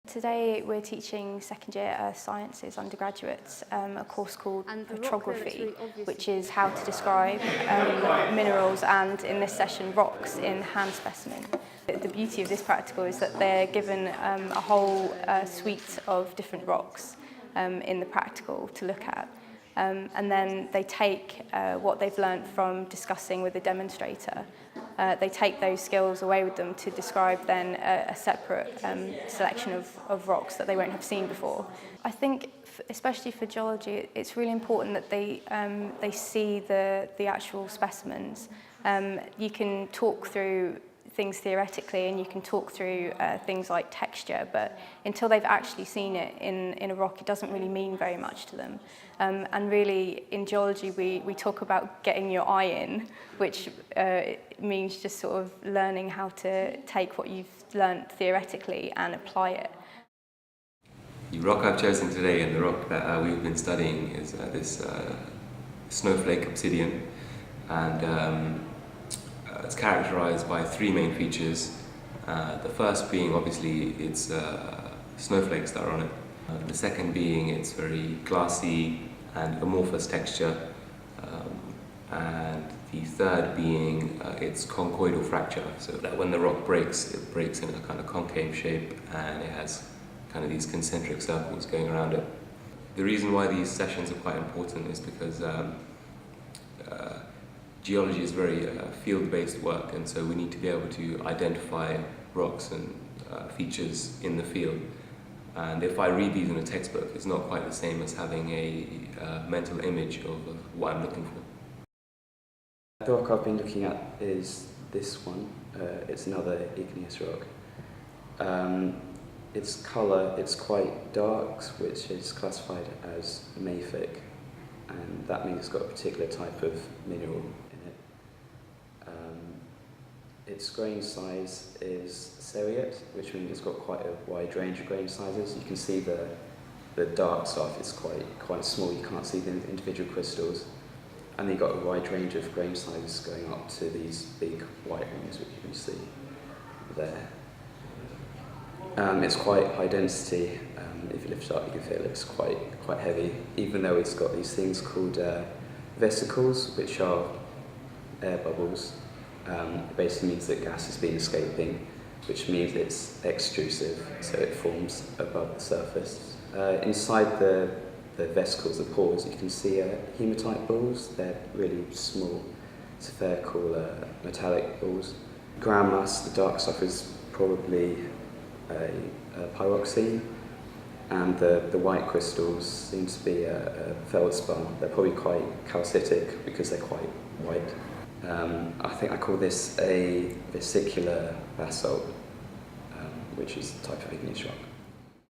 Today we're teaching second year Earth Sciences undergraduates a course called Petrography, which is how to describe minerals and, in this session, rocks in hand specimen. The beauty of this practical is that they're given a whole suite of different rocks in the practical to look at. And then they take what they've learnt from discussing with the demonstrator. They take those skills away with them to describe then a separate selection of rocks that they won't have seen before. I think, especially for geology, it's really important that they see the actual specimens. You can talk through things theoretically and you can talk through things like texture, but until they've actually seen it in a rock, it doesn't really mean very much to them. And really, in geology, we talk about getting your eye in, which means just sort of learning how to take what you've learnt theoretically and apply it. The rock I've chosen today and the rock that we've been studying is this snowflake obsidian, and it's characterized by three main features. The first being, obviously, it's snowflakes that are on it. The second being its very glassy and amorphous texture. And the third being its conchoidal fracture, so that when the rock breaks, it breaks in a kind of concave shape and it has kind of these concentric circles going around it. The reason why these sessions are quite important is because geology is very field-based work, and so we need to be able to identify rocks and features in the field. And if I read these in a textbook, it's not quite the same as having a mental image of what I'm looking for. The rock I've been looking at is this one. It's another igneous rock. Its colour, it's quite dark, which is classified as mafic, and that means it's got a particular type of mineral in it. Its grain size is seriate, which means it's got quite a wide range of grain sizes. You can see the dark stuff is quite small, you can't see the individual crystals. And you've got a wide range of grain sizes going up to these big white ones, which you can see there. It's quite high density. If you lift it up, you can feel it's quite heavy, even though it's got these things called vesicles, which are air bubbles. It basically means that gas has been escaping, which means it's extrusive, so it forms above the surface. Inside the vesicles, the pores, you can see hematite balls. They're really small, so they're called metallic balls. Ground mass, the dark stuff, is probably a pyroxene, and the white crystals seem to be a feldspar. They're probably quite calcitic because they're quite white. I think I call this a vesicular basalt, which is a type of igneous rock.